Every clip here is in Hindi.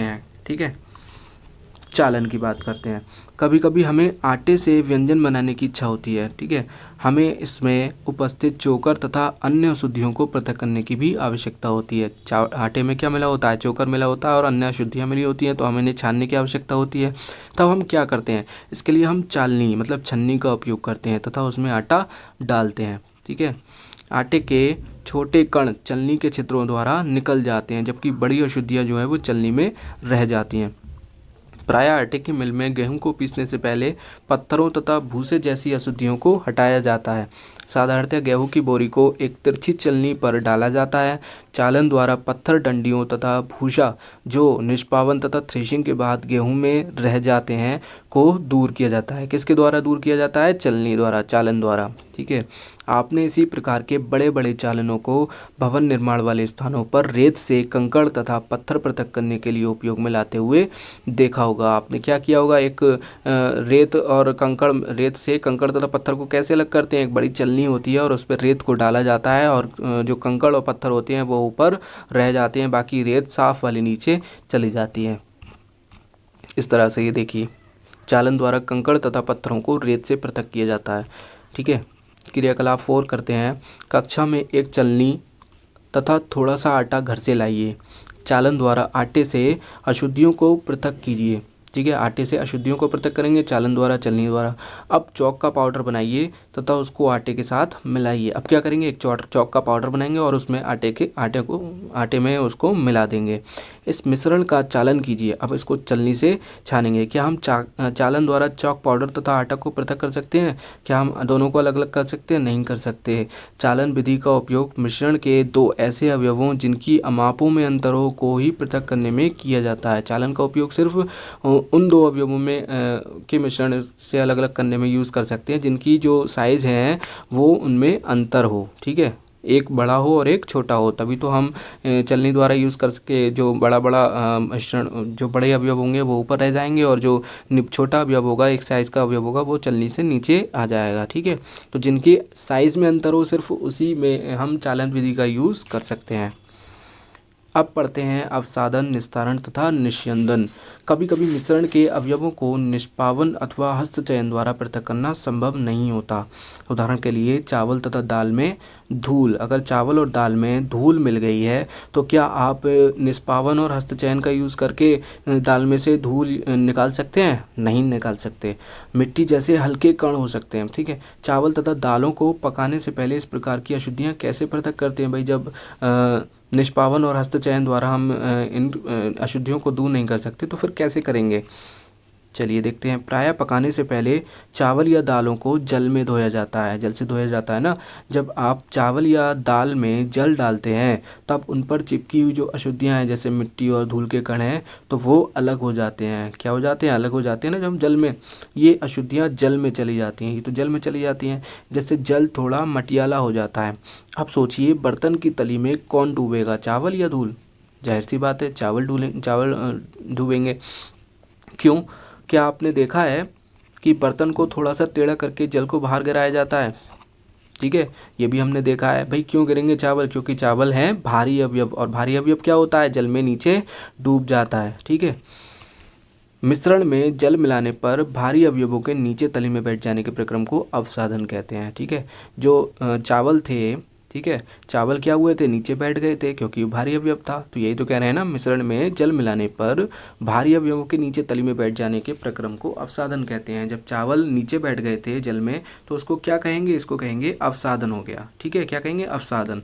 हैं। ठीक है, चालन की बात करते हैं। कभी कभी हमें आटे से व्यंजन बनाने की इच्छा होती है। ठीक है, हमें इसमें उपस्थित चोकर तथा अन्य अशुद्धियों को पृथक करने की भी आवश्यकता होती है। आटे में क्या मिला होता है? चोकर मिला होता है और अन्य अशुद्धियाँ मिली होती हैं, तो हमें इन्हें छानने की आवश्यकता होती है। तब हम क्या करते हैं? इसके लिए हम चालनी मतलब छन्नी का उपयोग करते हैं तथा उसमें आटा डालते हैं। ठीक है, आटे के छोटे कण चलनी के छिद्रों द्वारा निकल जाते हैं, जबकि बड़ी अशुद्धियाँ जो है वो चलनी में रह जाती हैं। प्रायः आटे की मिल में गेहूं को पीसने से पहले पत्थरों तथा भूसे जैसी अशुद्धियों को हटाया जाता है। साधारणतः गेहूं की बोरी को एक तिरछी चलनी पर डाला जाता है। चालन द्वारा पत्थर डंडियों तथा भूसा जो निष्पावन तथा थ्रेशिंग के बाद गेहूं में रह जाते हैं को दूर किया जाता है। किसके द्वारा दूर किया जाता है? चलनी द्वारा, चालन द्वारा। ठीक है, आपने इसी प्रकार के बड़े बड़े चालनों को भवन निर्माण वाले स्थानों पर रेत से कंकड़ तथा पत्थर पृथक करने के लिए उपयोग में लाते हुए देखा होगा। आपने क्या किया होगा? एक रेत और कंकड़, रेत से कंकड़ तथा पत्थर को कैसे अलग करते हैं? एक बड़ी चलनी होती है और उस पर रेत को डाला जाता है और जो कंकड़ और पत्थर होते हैं वो ऊपर रह जाते हैं, बाकी रेत साफ वाली नीचे चली जाती है। इस तरह से ये देखिए, चालन द्वारा कंकड़ तथा पत्थरों को रेत से पृथक किया जाता है। ठीक है, क्रियाकलाप 4 करते हैं। कक्षा में एक चलनी तथा थोड़ा सा आटा घर से लाइए। चालन द्वारा आटे से अशुद्धियों को पृथक कीजिए। ठीक है, आटे से अशुद्धियों को पृथक करेंगे चालन द्वारा, चलनी द्वारा। अब चौक का पाउडर बनाइए तथा उसको आटे के साथ मिलाइए। अब क्या करेंगे? एक चौक का पाउडर बनाएंगे और उसमें आटे में उसको मिला देंगे। इस मिश्रण का चालन कीजिए। अब इसको चलनी से छानेंगे। क्या हम चालन द्वारा चौक पाउडर तथा आटा को पृथक कर सकते हैं? क्या हम दोनों को अलग अलग कर सकते हैं? नहीं कर सकते। चालन विधि का उपयोग मिश्रण के दो ऐसे अवयवों जिनकी मापों में अंतर हो को ही पृथक करने में किया जाता है। चालन का उपयोग सिर्फ उन दो अवयवों में के मिश्रण से अलग अलग करने में यूज़ कर सकते हैं जिनकी जो साइज़ है वो उनमें अंतर हो। ठीक है, एक बड़ा हो और एक छोटा हो, तभी तो हम चलनी द्वारा यूज़ कर सके। जो बड़ा मिश्रण, जो बड़े अवयव होंगे वो ऊपर रह जाएंगे और जो छोटा अवयव होगा, एक साइज़ का अवयव होगा, वो चलनी से नीचे आ जाएगा। ठीक है, तो जिनके साइज़ में अंतर हो सिर्फ उसी में हम चालन विधि का यूज़ कर सकते हैं। अब पढ़ते हैं अवसादन, निस्तारण तथा निस्यंदन। कभी कभी मिश्रण के अवयवों को निष्पावन अथवा हस्तचयन द्वारा पृथक करना संभव नहीं होता। उदाहरण के लिए चावल तथा दाल में धूल। अगर चावल और दाल में धूल मिल गई है तो क्या आप निष्पावन और हस्तचयन का यूज़ करके दाल में से धूल निकाल सकते हैं? नहीं निकाल सकते। मिट्टी जैसे हल्के कण हो सकते हैं। ठीक है, चावल तथा दालों को पकाने से पहले इस प्रकार की अशुद्धियाँ कैसे पृथक करते हैं भाई? जब निष्पावन और हस्तचयन द्वारा हम इन अशुद्धियों को दूर नहीं कर सकते तो फिर कैसे करेंगे? चलिए देखते हैं। प्रायः पकाने से पहले चावल या दालों को जल में धोया जाता है। जल से धोया जाता है ना। जब आप चावल या दाल में जल डालते हैं तब उन पर चिपकी हुई जो अशुद्धियाँ हैं जैसे मिट्टी और धूल के कण हैं तो वो अलग हो जाते हैं। क्या हो जाते हैं? अलग हो जाते हैं ना। जब हम जल में, ये अशुद्धियाँ जल में चली जाती हैं, ये तो जल में चली जाती हैं। जैसे जल थोड़ा मटियाला हो जाता है। अब सोचिए, बर्तन की तली में कौन डूबेगा, चावल या धूल? जाहिर सी बात है चावल डूबेंगे। क्यों? क्या आपने देखा है कि बर्तन को थोड़ा सा टेढ़ा करके जल को बाहर गिराया जाता है? ठीक है, ये भी हमने देखा है। भाई क्यों गिरेंगे चावल? क्योंकि चावल हैं भारी अवयव और भारी अवयव क्या होता है? जल में नीचे डूब जाता है। ठीक है, मिश्रण में जल मिलाने पर भारी अवयवों के नीचे तली में बैठ जाने के प्रक्रम को अवसादन कहते हैं। ठीक है, जो चावल थे, ठीक है, चावल क्या हुए थे? नीचे बैठ गए थे क्योंकि भारी अवयव था। तो यही तो कह रहे हैं ना, मिश्रण में जल मिलाने पर भारी अवयवों के नीचे तली में बैठ जाने के प्रक्रम को अवसादन कहते हैं। जब चावल नीचे बैठ गए थे जल में तो उसको क्या कहेंगे? इसको कहेंगे अवसादन हो गया। ठीक है, क्या कहेंगे? अवसादन।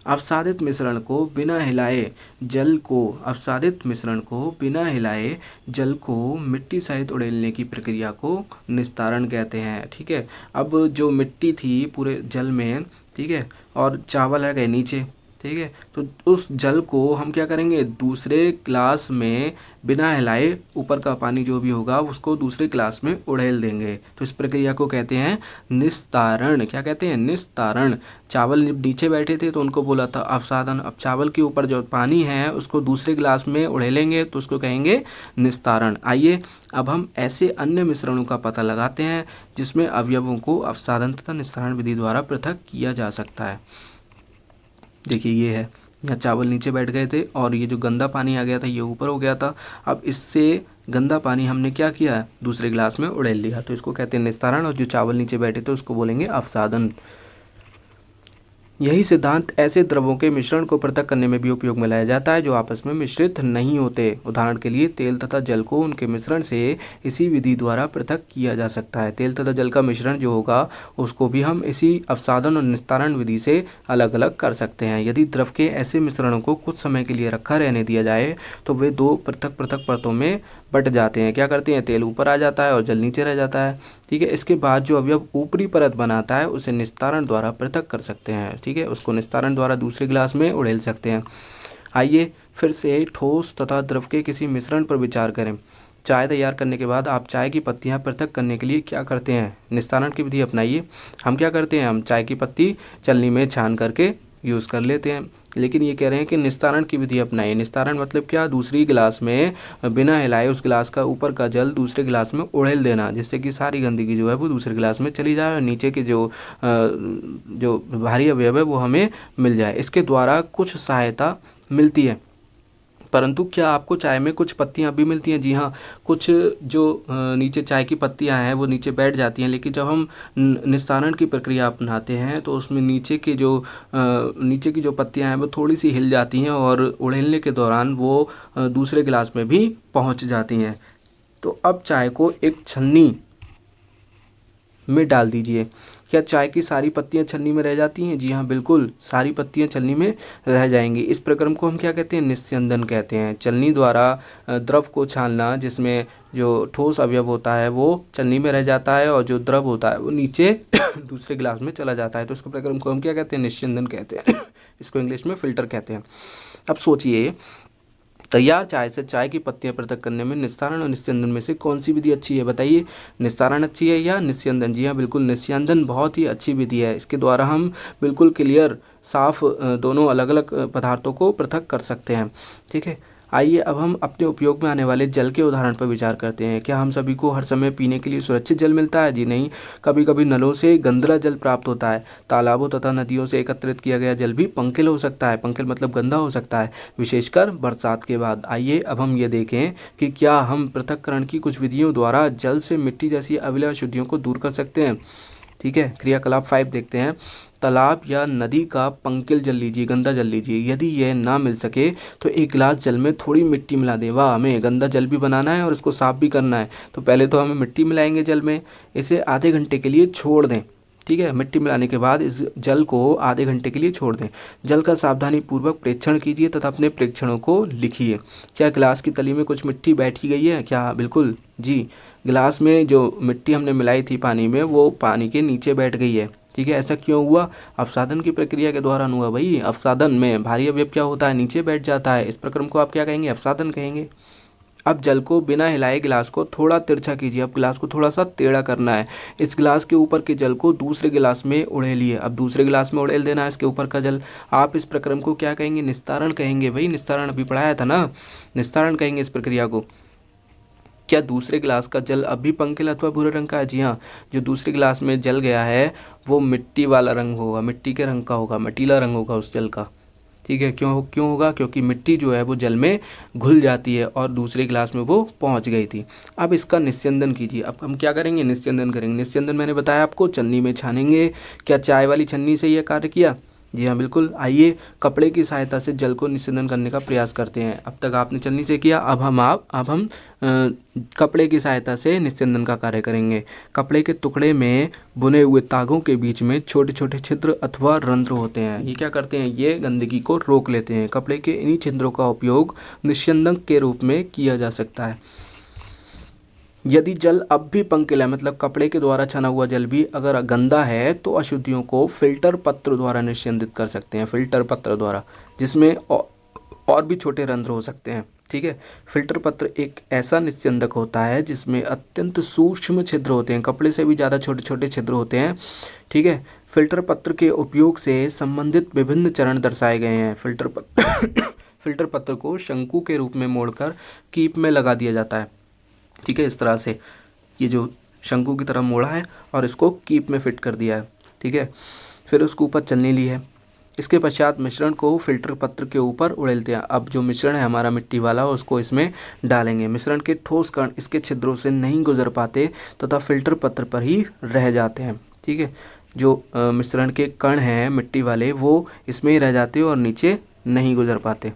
अवसादित मिश्रण को बिना हिलाए जल को अवसादित मिश्रण को बिना हिलाए जल को मिट्टी सहित उड़ेलने की प्रक्रिया को निस्तारण कहते हैं। ठीक है, अब जो मिट्टी थी पूरे जल में, ठीक है, और चावल है गए नीचे, ठीक है, तो उस जल को हम क्या करेंगे? दूसरे ग्लास में बिना हिलाए ऊपर का पानी जो भी होगा उसको दूसरे ग्लास में उड़ेल देंगे। तो इस प्रक्रिया को कहते हैं निस्तारण। क्या कहते हैं? निस्तारण। चावल नीचे बैठे थे तो उनको बोला था अवसादन। अब चावल के ऊपर जो पानी है उसको दूसरे ग्लास में उड़ेलेंगे तो उसको कहेंगे निस्तारण। आइए अब हम ऐसे अन्य मिश्रणों का पता लगाते हैं जिसमें अवयवों को अवसादन तथा निस्तारण विधि द्वारा पृथक किया जा सकता है। देखिए ये है यहाँ चावल नीचे बैठ गए थे और ये जो गंदा पानी आ गया था ये ऊपर हो गया था। अब इससे गंदा पानी हमने क्या किया, दूसरे गिलास में उड़ेल लिया, तो इसको कहते हैं निस्तारण। और जो चावल नीचे बैठे थे उसको बोलेंगे अवसादन। यही सिद्धांत ऐसे द्रवों के मिश्रण को पृथक करने में भी उपयोग में लाया जाता है जो आपस में मिश्रित नहीं होते। उदाहरण के लिए तेल तथा जल को उनके मिश्रण से इसी विधि द्वारा पृथक किया जा सकता है। तेल तथा जल का मिश्रण जो होगा उसको भी हम इसी अवसादन और निस्तारण विधि से अलग अलग कर सकते हैं। यदि द्रव के ऐसे मिश्रणों को कुछ समय के लिए रखा रहने दिया जाए तो वे दो पृथक पृथक परतों में बट जाते हैं। क्या करते हैं, तेल ऊपर आ जाता है और जल नीचे रह जाता है। ठीक है, इसके बाद जो अवयव ऊपरी परत बनाता है उसे निस्तारण द्वारा पृथक कर सकते हैं। ठीक है, उसको निस्तारण द्वारा दूसरे गिलास में उड़ेल सकते हैं। आइए फिर से ठोस तथा द्रव के किसी मिश्रण पर विचार करें। चाय तैयार करने के बाद आप चाय की पत्तियां पृथक करने के लिए क्या करते हैं, निस्तारण की विधि अपनाइए। हम क्या करते हैं, हम चाय की पत्ती छलनी में छान करके यूज़ कर लेते हैं। लेकिन ये कह रहे हैं कि निस्तारण की विधि अपनाइए। निस्तारण मतलब क्या, दूसरी गिलास में बिना हिलाए उस गिलास का ऊपर का जल दूसरे गिलास में उड़ेल देना, जिससे कि सारी गंदगी जो है वो दूसरे गिलास में चली जाए और नीचे के जो भारी अवयव है वो हमें मिल जाए। इसके द्वारा कुछ सहायता मिलती है। परंतु क्या आपको चाय में कुछ पत्तियां भी मिलती हैं? जी हाँ, कुछ जो नीचे चाय की पत्तियां हैं वो नीचे बैठ जाती हैं। लेकिन जब हम निस्तारण की प्रक्रिया अपनाते हैं तो उसमें नीचे की जो पत्तियां हैं वो थोड़ी सी हिल जाती हैं और उड़ेलने के दौरान वो दूसरे गिलास में भी पहुंच जाती हैं। तो अब चाय को एक छन्नी में डाल दीजिए। क्या चाय की सारी पत्तियां छलनी में रह जाती हैं? जी हाँ, बिल्कुल, सारी पत्तियां छलनी में रह जाएंगी। इस प्रक्रम को हम क्या कहते हैं, निस्यंदन कहते हैं। छलनी द्वारा द्रव को छानना, जिसमें जो ठोस अवयव होता है वो छलनी में रह जाता है और जो द्रव होता है वो नीचे दूसरे गिलास में चला जाता है। तो इसके प्रक्रम को हम क्या कहते हैं, निस्यंदन कहते हैं। इसको इंग्लिश में फिल्टर कहते हैं। अब सोचिए, तैयार चाय से चाय की पत्तियां पृथक करने में निस्तारण और निस्यंदन में से कौन सी विधि अच्छी है, बताइए। निस्तारण अच्छी है या निस्यंदन? जी हाँ, बिल्कुल, निस्यंदन बहुत ही अच्छी विधि है। इसके द्वारा हम बिल्कुल क्लियर साफ दोनों अलग अलग पदार्थों को पृथक कर सकते हैं। ठीक है, आइए अब हम अपने उपयोग में आने वाले जल के उदाहरण पर विचार करते हैं। क्या हम सभी को हर समय पीने के लिए सुरक्षित जल मिलता है? जी नहीं, कभी कभी नलों से गंदला जल प्राप्त होता है। तालाबों तथा नदियों से एकत्रित किया गया जल भी पंकिल हो सकता है। पंकिल मतलब गंदा हो सकता है, विशेषकर बरसात के बाद। आइए अब हम ये देखें कि क्या हम पृथक्करण की कुछ विधियों द्वारा जल से मिट्टी जैसी अविलय अशुद्धियों को दूर कर सकते हैं। ठीक है, क्रियाकलाप 5 देखते हैं। तालाब या नदी का पंकिल जल लीजिए, गंदा जल लीजिए। यदि यह ना मिल सके तो एक गिलास जल में थोड़ी मिट्टी मिला दें। वाह, हमें गंदा जल भी बनाना है और इसको साफ भी करना है, तो पहले तो हमें मिट्टी मिलाएंगे जल में। इसे आधे घंटे के लिए छोड़ दें। ठीक है, मिट्टी मिलाने के बाद इस जल को आधे घंटे के लिए छोड़ दें। जल का सावधानी पूर्वक प्रेक्षण कीजिए तथा अपने प्रेक्षणों को लिखिए। क्या गिलास की तली में कुछ मिट्टी बैठी गई है? क्या बिल्कुल जी, गिलास में जो मिट्टी हमने मिलाई थी पानी में वो पानी के नीचे बैठ गई है। ठीक है, ऐसा क्यों हुआ? अवसादन की प्रक्रिया के दौरान हुआ भाई। अवसादन में भारी अवयव क्या होता है, नीचे बैठ जाता है। इस प्रक्रम को आप क्या कहेंगे, अवसादन कहेंगे। अब जल को बिना हिलाए गिलास को थोड़ा तिरछा कीजिए। अब गिलास को थोड़ा सा टेढ़ा करना है। इस गिलास के ऊपर के जल को दूसरे गिलास में उड़ेलिए। अब दूसरे गिलास में उड़ेल देना है इसके ऊपर का जल। आप इस प्रक्रम को क्या कहेंगे, निस्तारण कहेंगे। भाई निस्तारण अभी पढ़ाया था ना, निस्तारण कहेंगे इस प्रक्रिया को। क्या दूसरे गिलास का जल अब भी पंकिल अथवा भूरे रंग का है? जी हाँ, जो दूसरे गिलास में जल गया है वो मिट्टी वाला रंग होगा, मिट्टी के रंग का होगा, मटीला रंग होगा उस जल का। ठीक है, क्यों क्यों होगा? क्योंकि मिट्टी जो है वो जल में घुल जाती है और दूसरे गिलास में वो पहुंच गई थी। अब इसका निस्यंदन कीजिए। अब हम क्या करेंगे, निस्यंदन करेंगे। निस्यंदन मैंने बताया आपको, छन्नी में छानेंगे। क्या चाय वाली छन्नी से यह कार्य किया? जी हाँ, बिल्कुल। आइए कपड़े की सहायता से जल को निस्यंदन करने का प्रयास करते हैं। अब तक आपने छन्नी से किया, अब हम कपड़े की सहायता से निस्यंदन का कार्य करेंगे। कपड़े के टुकड़े में बुने हुए तागों के बीच में छोटे छोटे छिद्र अथवा रंध्र होते हैं। ये क्या करते हैं, ये गंदगी को रोक लेते हैं। कपड़े के इन्हीं छिद्रों का उपयोग निस्यंदन के रूप में किया जा सकता है। यदि जल अब भी पंकिल है, मतलब कपड़े के द्वारा छना हुआ जल भी अगर गंदा है, तो अशुद्धियों को फिल्टर पत्र द्वारा निस्यंदित कर सकते हैं। फिल्टर पत्र द्वारा, जिसमें और भी छोटे रंध्र हो सकते हैं। ठीक है, फिल्टर पत्र एक ऐसा निस्यंदक होता है जिसमें अत्यंत सूक्ष्म छिद्र होते हैं, कपड़े से भी ज़्यादा छोटे छोटे छिद्र होते हैं। ठीक है, फिल्टर पत्र के उपयोग से संबंधित विभिन्न चरण दर्शाए गए हैं। फिल्टर पत्र को शंकु के रूप में मोड़कर कीप में लगा दिया जाता है। ठीक है, इस तरह से ये जो शंकु की तरह मोड़ा है और इसको कीप में फिट कर दिया है। ठीक है, फिर उसके ऊपर चलनी ली है। इसके पश्चात मिश्रण को फिल्टर पत्र के ऊपर उड़ेलते हैं। अब जो मिश्रण है हमारा मिट्टी वाला उसको इसमें डालेंगे। मिश्रण के ठोस कण इसके छिद्रों से नहीं गुजर पाते तथा फिल्टर पत्र पर ही रह जाते हैं। ठीक है, जो मिश्रण के कण हैं मिट्टी वाले वो इसमें ही रह जाते हैं और नीचे नहीं गुजर पाते।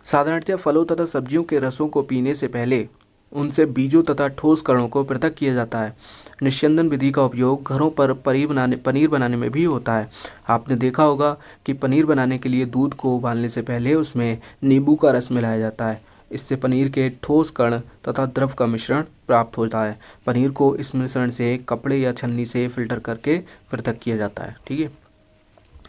साधारणतः फलों तथा सब्जियों के रसों को पीने से पहले उनसे बीजों तथा ठोस कणों को पृथक किया जाता है। निस्यंदन विधि का उपयोग घरों पर पनीर बनाने में भी होता है। आपने देखा होगा कि पनीर बनाने के लिए दूध को उबालने से पहले उसमें नींबू का रस मिलाया जाता है। इससे पनीर के ठोस कण तथा द्रव का मिश्रण प्राप्त होता है। पनीर को इस मिश्रण से कपड़े या छन्नी से फिल्टर करके पृथक किया जाता है। ठीक है,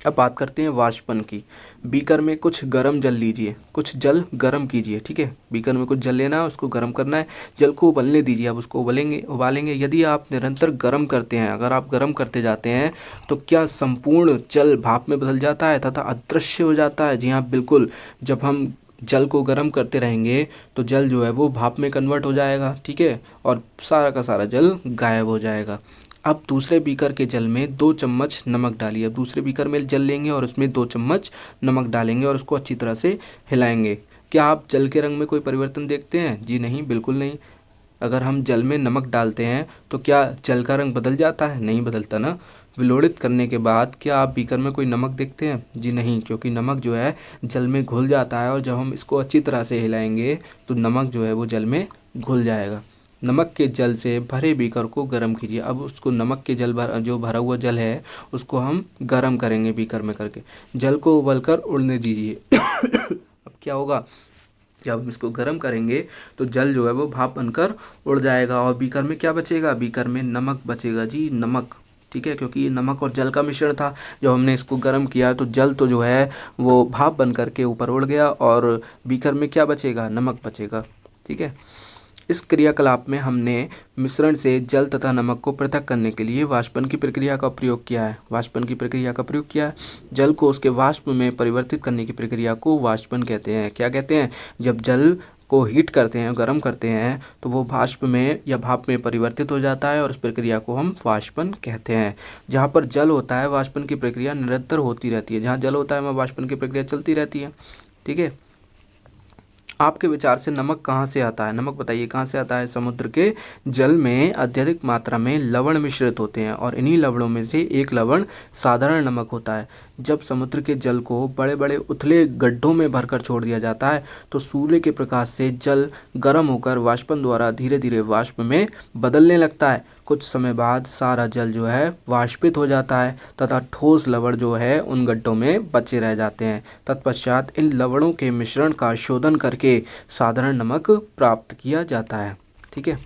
अब बात करते हैं वाष्पन की। बीकर में कुछ गर्म जल लीजिए, कुछ जल गर्म कीजिए। ठीक है, बीकर में कुछ जल लेना है, उसको गर्म करना है, जल को उबलने दीजिए। अब उसको उबालेंगे। यदि आप निरंतर गर्म करते हैं, अगर आप गर्म करते जाते हैं तो क्या संपूर्ण जल भाप में बदल जाता है तथा अदृश्य हो जाता है। जी हाँ, बिल्कुल। जब हम जल को गर्म करते रहेंगे तो जल जो है वो भाप में कन्वर्ट हो जाएगा। ठीक है, और सारा का सारा जल गायब हो जाएगा। अब दूसरे बीकर के जल में 2 चम्मच नमक डालिए। अब दूसरे बीकर में जल लेंगे और उसमें 2 चम्मच नमक डालेंगे और उसको अच्छी तरह से हिलाएंगे। क्या आप जल के रंग में कोई परिवर्तन देखते हैं? जी नहीं, बिल्कुल नहीं। अगर हम जल में नमक डालते हैं तो क्या जल का रंग बदल जाता है? नहीं बदलता ना। विलोड़ित करने के बाद क्या आप बीकर में कोई नमक देखते हैं? जी नहीं, क्योंकि नमक जो है जल में घुल जाता है और जब हम इसको अच्छी तरह से हिलाएंगे तो नमक जो है वो जल में घुल जाएगा। नमक के जल से भरे बीकर को गर्म कीजिए। अब उसको नमक के जल जो भरा हुआ जल है उसको हम गर्म करेंगे बीकर में करके। जल को उबलकर उड़ने दीजिए। अब क्या होगा, जब हम इसको गर्म करेंगे तो जल जो है वो भाप बनकर उड़ जाएगा और बीकर में क्या बचेगा? बीकर में नमक बचेगा। जी, नमक। ठीक है, क्योंकि ये नमक और जल का मिश्रण था। जब हमने इसको गर्म किया तो जल तो जो है वो भाप बन करके ऊपर उड़ गया और बीकर में क्या बचेगा? नमक बचेगा। ठीक है, इस क्रियाकलाप में हमने मिश्रण से जल तथा नमक को पृथक करने के लिए वाष्पन की प्रक्रिया का प्रयोग किया है। वाष्पन की प्रक्रिया का प्रयोग किया है। जल को उसके वाष्प में परिवर्तित करने की प्रक्रिया को वाष्पन कहते हैं। क्या कहते हैं? जब जल को हीट करते हैं, गर्म करते हैं तो वो वाष्प में या भाप में परिवर्तित हो जाता है और इस प्रक्रिया को हम वाष्पन कहते हैं। जहाँ पर जल होता है वाष्पन की प्रक्रिया निरंतर होती रहती है। जहाँ जल होता है वहाँ वाष्पन की प्रक्रिया चलती रहती है। ठीक है, आपके विचार से नमक कहाँ से आता है? नमक बताइए कहाँ से आता है? समुद्र के जल में अत्यधिक मात्रा में लवण मिश्रित होते हैं और इन्हीं लवणों में से एक लवण साधारण नमक होता है। जब समुद्र के जल को बड़े बड़े उथले गड्ढों में भरकर छोड़ दिया जाता है तो सूर्य के प्रकाश से जल गर्म होकर वाष्पन द्वारा धीरे धीरे वाष्प में बदलने लगता है। कुछ समय बाद सारा जल जो है वाष्पित हो जाता है तथा ठोस लवण जो है उन गड्ढों में बचे रह जाते हैं। तत्पश्चात इन लवणों के मिश्रण का शोधन करके साधारण नमक प्राप्त किया जाता है। ठीक है।